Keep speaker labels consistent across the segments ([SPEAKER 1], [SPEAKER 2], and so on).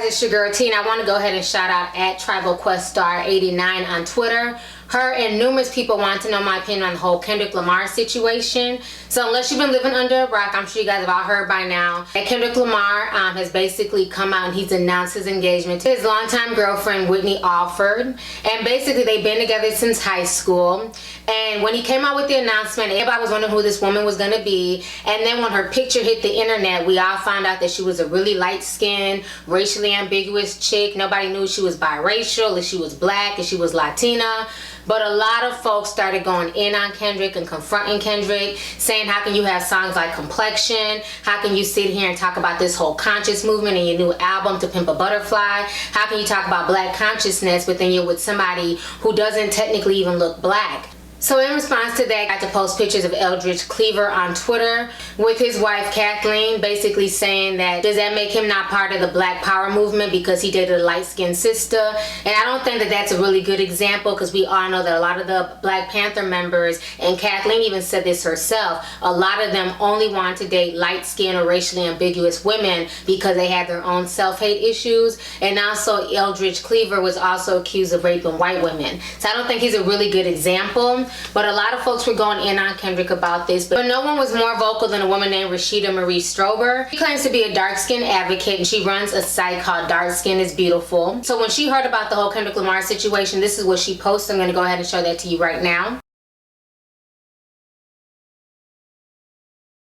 [SPEAKER 1] it's your girl T, and I want to go ahead and shout out at TribalQuestStar89 on Twitter. Her and numerous people want to know my opinion on the whole Kendrick Lamar situation. So unless you've been living under a rock, I'm sure you guys have all heard by now that Kendrick Lamar has basically come out and he's announced his engagement to his longtime girlfriend Whitney Alford. And basically they've been together since high school. And when he came out with the announcement, everybody was wondering who this woman was going to be. And then when her picture hit the internet, we all found out that she was a really light-skinned, racially ambiguous chick. Nobody knew she was biracial, if she was black, if she was Latina. But a lot of folks started going in on Kendrick and confronting Kendrick, saying, how can you have songs like Complexion? How can you sit here and talk about this whole conscious movement in your new album, To Pimp a Butterfly? How can you talk about black consciousness, but then you're with somebody who doesn't technically even look black? So in response to that, I got to post pictures of Eldridge Cleaver on Twitter with his wife Kathleen, basically saying that does that make him not part of the Black Power movement because he dated a light-skinned sister? And I don't think that that's a really good example, because we all know that a lot of the Black Panther members, and Kathleen even said this herself, a lot of them only want to date light-skinned or racially ambiguous women because they had their own self-hate issues. And also Eldridge Cleaver was also accused of raping white women. So I don't think he's a really good example. But a lot of folks were going in on Kendrick about this, but no one was more vocal than a woman named Rashida Marie Strober. She claims to be a dark-skinned advocate, and she runs a site called Dark Skin is Beautiful. So when she heard about the whole Kendrick Lamar situation, this is what she posted. I'm going to go ahead and show that to you right now.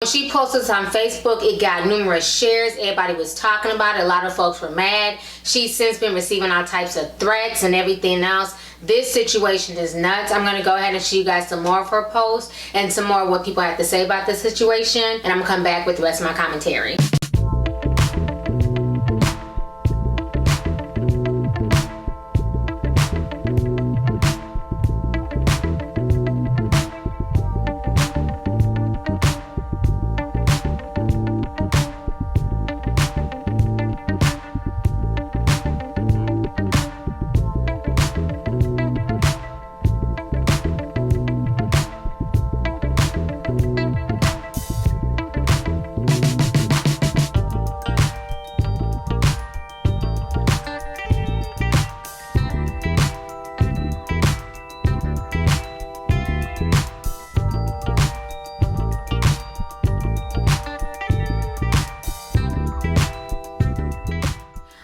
[SPEAKER 1] When she posted this on Facebook, it got numerous shares. Everybody was talking about it. A lot of folks were mad. She's since been receiving all types of threats and everything else. This situation is nuts. I'm going to go ahead and show you guys some more of her posts and some more of what people have to say about this situation. And I'm going to come back with the rest of my commentary.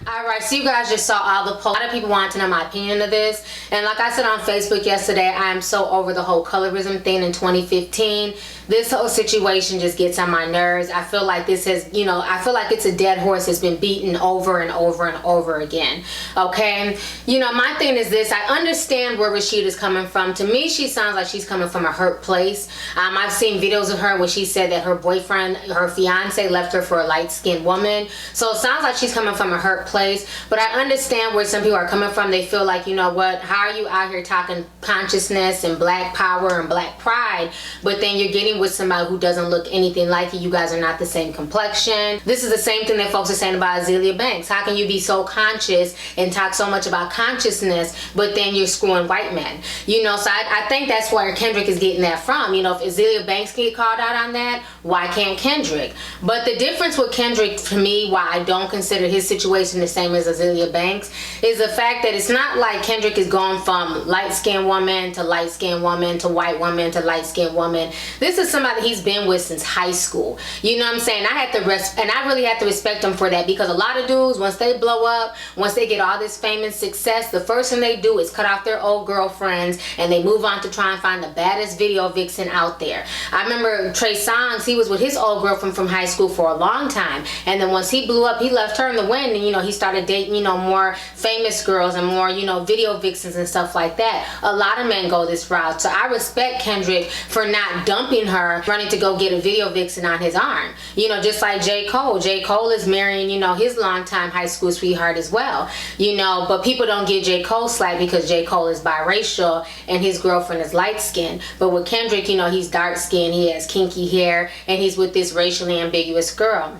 [SPEAKER 1] Alright, so you guys just saw all the posts. A lot of people want to know my opinion of this. And like I said on Facebook yesterday, I am so over the whole colorism thing in 2015. This whole situation just gets on my nerves. I feel like this has, I feel like it's a dead horse that's been beaten over and over and over again. Okay? My thing is this. I understand where Rashida's coming from. To me, she sounds like she's coming from a hurt place. I've seen videos of her where she said that her boyfriend, her fiance, left her for a light-skinned woman. So it sounds like she's coming from a hurt place. But I understand where some people are coming from. They feel like, you know what, how are you out here talking consciousness and black power and black pride, but then you're getting with somebody who doesn't look anything like you. You guys are not the same complexion. This is the same thing that folks are saying about Azealia Banks. How can you be so conscious and talk so much about consciousness, but then you're screwing white men? So I think that's where Kendrick is getting that from. If Azealia Banks can get called out on that, why can't Kendrick? But the difference with Kendrick, to me, why I don't consider his situation the same as Azealia Banks, is the fact that it's not like Kendrick is going from light-skinned woman to light-skinned woman to white woman to light-skinned woman. This is somebody he's been with since high school. You know what I'm saying? I really have to respect him for that, because a lot of dudes, once they blow up, once they get all this fame and success, the first thing they do is cut off their old girlfriends and they move on to try and find the baddest video vixen out there. I remember Trey Songz, he was with his old girlfriend from high school for a long time, and then once he blew up, he left her in the wind, and he started dating more famous girls and more video vixens and stuff like that. A lot of men go this route. So I respect Kendrick for not dumping her, running to go get a video vixen on his arm. Just like J. Cole. J. Cole is marrying his longtime high school sweetheart as well. But people don't give J. Cole slack because J. Cole is biracial and his girlfriend is light skinned. But with Kendrick, he's dark skinned, he has kinky hair, and he's with this racially ambiguous girl.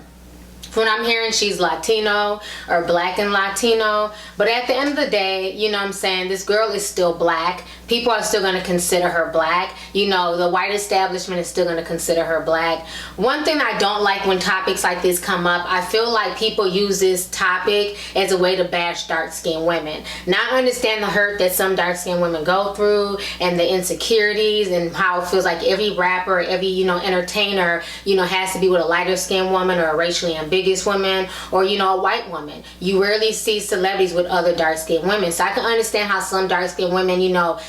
[SPEAKER 1] when I'm hearing she's Latino or black and Latino. But at the end of the day, you know what I'm saying, this girl is still black. People are still going to consider her black. You know, the white establishment is still going to consider her black. One thing I don't like when topics like this come up, I feel like people use this topic as a way to bash dark-skinned women. Not understand the hurt that some dark-skinned women go through and the insecurities and how it feels like every rapper, every, you know, entertainer, you know, has to be with a lighter-skinned woman or a racially ambiguous woman or, you know, a white woman. You rarely see celebrities with other dark-skinned women. So I can understand how some dark-skinned women, you know,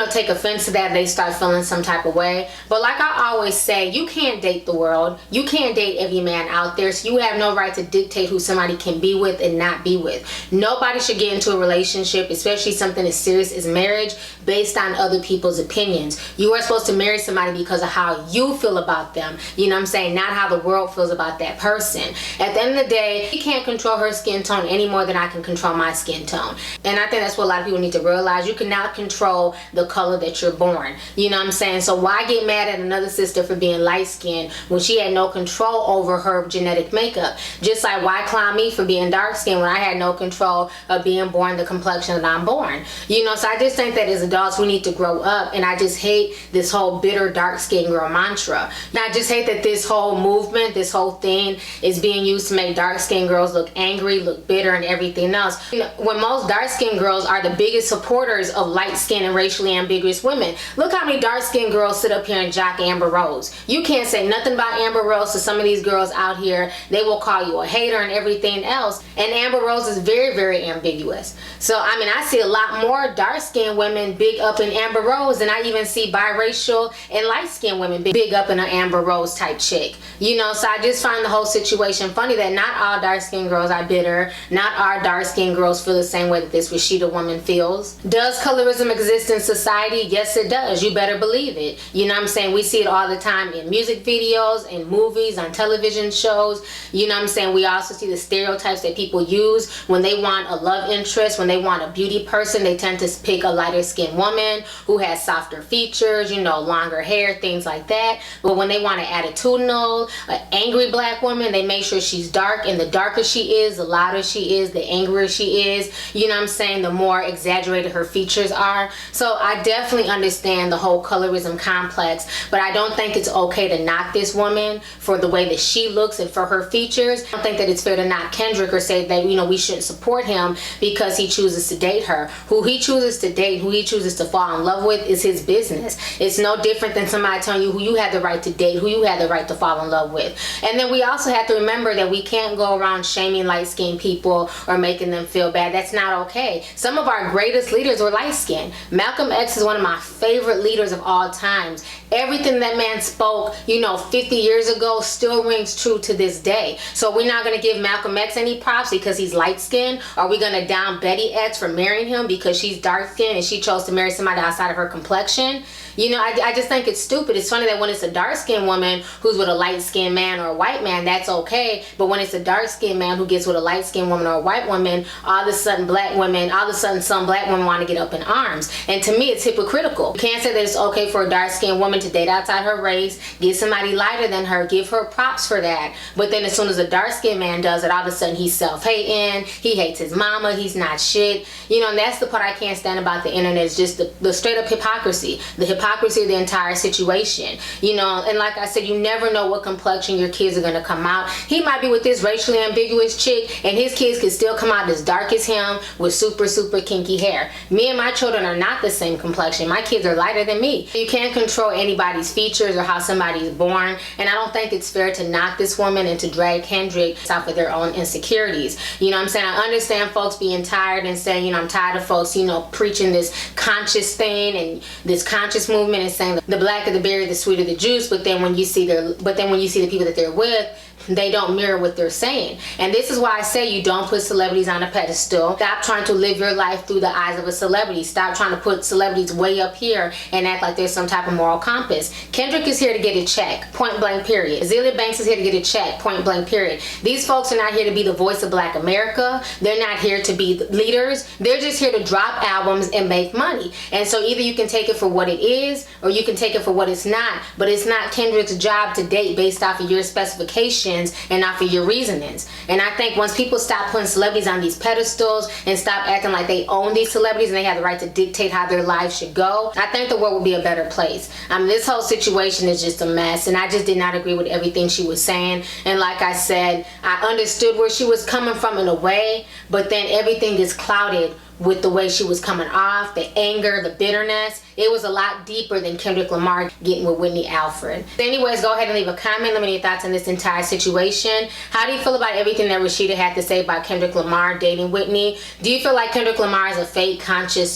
[SPEAKER 1] take offense to that. They start feeling some type of way. But like I always say, you can't date the world. You can't date every man out there. So you have no right to dictate who somebody can be with and not be with. Nobody should get into a relationship, especially something as serious as marriage, based on other people's opinions. You are supposed to marry somebody because of how you feel about them. You know what I'm saying? Not how the world feels about that person. At the end of the day, you can't control her skin tone any more than I can control my skin tone. And I think that's what a lot of people need to realize. You cannot control the color that you're born. You know what I'm saying? So why get mad at another sister for being light-skinned when she had no control over her genetic makeup? Just like why clown me for being dark-skinned when I had no control of being born the complexion that I'm born? You know, so I just think that as adults we need to grow up, and I just hate this whole bitter dark-skinned girl mantra. And I just hate that this whole movement, this whole thing is being used to make dark-skinned girls look angry, look bitter, and everything else. You know, when most dark-skinned girls are the biggest supporters of light-skinned and racially ambiguous women. Look how many dark-skinned girls sit up here and jock Amber Rose. You can't say nothing about Amber Rose to some of these girls out here. They will call you a hater and everything else. And Amber Rose is very, very ambiguous. So, I mean, I see a lot more dark-skinned women big up in Amber Rose than I even see biracial and light-skinned women big up in an Amber Rose type chick. You know, so I just find the whole situation funny that not all dark-skinned girls are bitter. Not all dark-skinned girls feel the same way that this Rashida woman feels. Does colorism exist in society? Yes, it does. You better believe it. You know what I'm saying? We see it all the time in music videos, in movies, on television shows. You know what I'm saying? We also see the stereotypes that people use when they want a love interest, when they want a beauty person. They tend to pick a lighter skinned woman who has softer features, you know, longer hair, things like that. But when they want an attitudinal, an angry black woman, they make sure she's dark, and the darker she is, the louder she is, the angrier she is. You know what I'm saying? The more exaggerated her features are. So I definitely understand the whole colorism complex, but I don't think it's okay to knock this woman for the way that she looks and for her features. I don't think that it's fair to knock Kendrick or say that, you know, we shouldn't support him because he chooses to date her. Who he chooses to date, who he chooses to fall in love with is his business. It's no different than somebody telling you who you have the right to date, who you have the right to fall in love with. And then we also have to remember that we can't go around shaming light-skinned people or making them feel bad. That's not okay. Some of our greatest leaders were light-skinned. Malcolm X is one of my favorite leaders of all times. Everything that man spoke, you know, 50 years ago still rings true to this day. So we're not going to give Malcolm X any props because he's light-skinned? Are we going to down Betty X for marrying him because she's dark-skinned and she chose to marry somebody outside of her complexion? You know, I just think it's stupid. It's funny that when it's a dark-skinned woman who's with a light-skinned man or a white man, that's okay. But when it's a dark-skinned man who gets with a light-skinned woman or a white woman, all of a sudden black women, all of a sudden some black women want to get up in arms. And to me, it's hypocritical. You can't say that it's okay for a dark-skinned woman to date outside her race, get somebody lighter than her, give her props for that. But then as soon as a dark-skinned man does it, all of a sudden he's self-hating, he hates his mama, he's not shit. You know, and that's the part I can't stand about the internet, is just the straight-up hypocrisy. The hypocrisy of the entire situation. You know, and like I said, you never know what complexion your kids are going to come out. He might be with this racially ambiguous chick and his kids could still come out as dark as him with super, super kinky hair. Me and my children are not the same complexion. My kids are lighter than me. You can't control anybody's features or how somebody's born, and I don't think it's fair to knock this woman and to drag Kendrick off of their own insecurities. You know what I'm saying? I understand folks being tired and saying, you know, I'm tired of folks, you know, preaching this conscious thing and this conscious movement and saying the blacker the berry, the sweeter the juice, but then when you see the people that they're with, they don't mirror what they're saying. And this is why I say you don't put celebrities on a pedestal. Stop trying to live your life through the eyes of a celebrity. Stop trying to put celebrities way up here and act like there's some type of moral compass. Kendrick is here to get a check, point blank period. Azealia Banks is here to get a check, point blank period. These folks are not here to be the voice of Black America. They're not here to be leaders. They're just here to drop albums and make money. And so either you can take it for what it is or you can take it for what it's not. But it's not Kendrick's job to date based off of your specifications opinions and not for your reasonings. And I think once people stop putting celebrities on these pedestals and stop acting like they own these celebrities and they have the right to dictate how their lives should go, I think the world will be a better place. This whole situation is just a mess, and I just did not agree with everything she was saying. And like I said, I understood where she was coming from in a way, but then everything is clouded with the way she was coming off, the anger, the bitterness. It was a lot deeper than Kendrick Lamar getting with Whitney Alford. Anyways, go ahead and leave a comment. Let me know your thoughts on this entire situation. How do you feel about everything that Rashida had to say about Kendrick Lamar dating Whitney? Do you feel like Kendrick Lamar is a fake, conscious,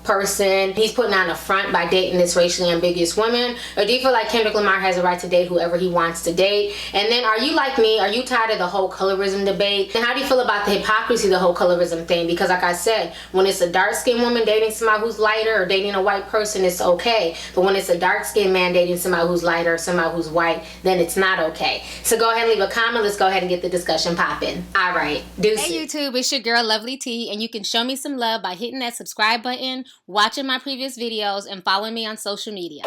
[SPEAKER 1] person? He's putting on a front by dating this racially ambiguous woman? Or do you feel like Kendrick Lamar has a right to date whoever he wants to date? And then are you like me? Are you tired of the whole colorism debate? And how do you feel about the hypocrisy, the whole colorism thing? Because like I said, when it's a dark-skinned woman dating somebody who's lighter or dating a white person, it's okay. But when it's a dark-skinned man dating somebody who's lighter or somebody who's white, then it's not okay. So go ahead and leave a comment. Let's go ahead and get the discussion popping. All right. Deuces. Hey YouTube, it's your girl Lovelyti, and you can show me some love by hitting that subscribe button, watching my previous videos, and following me on social media.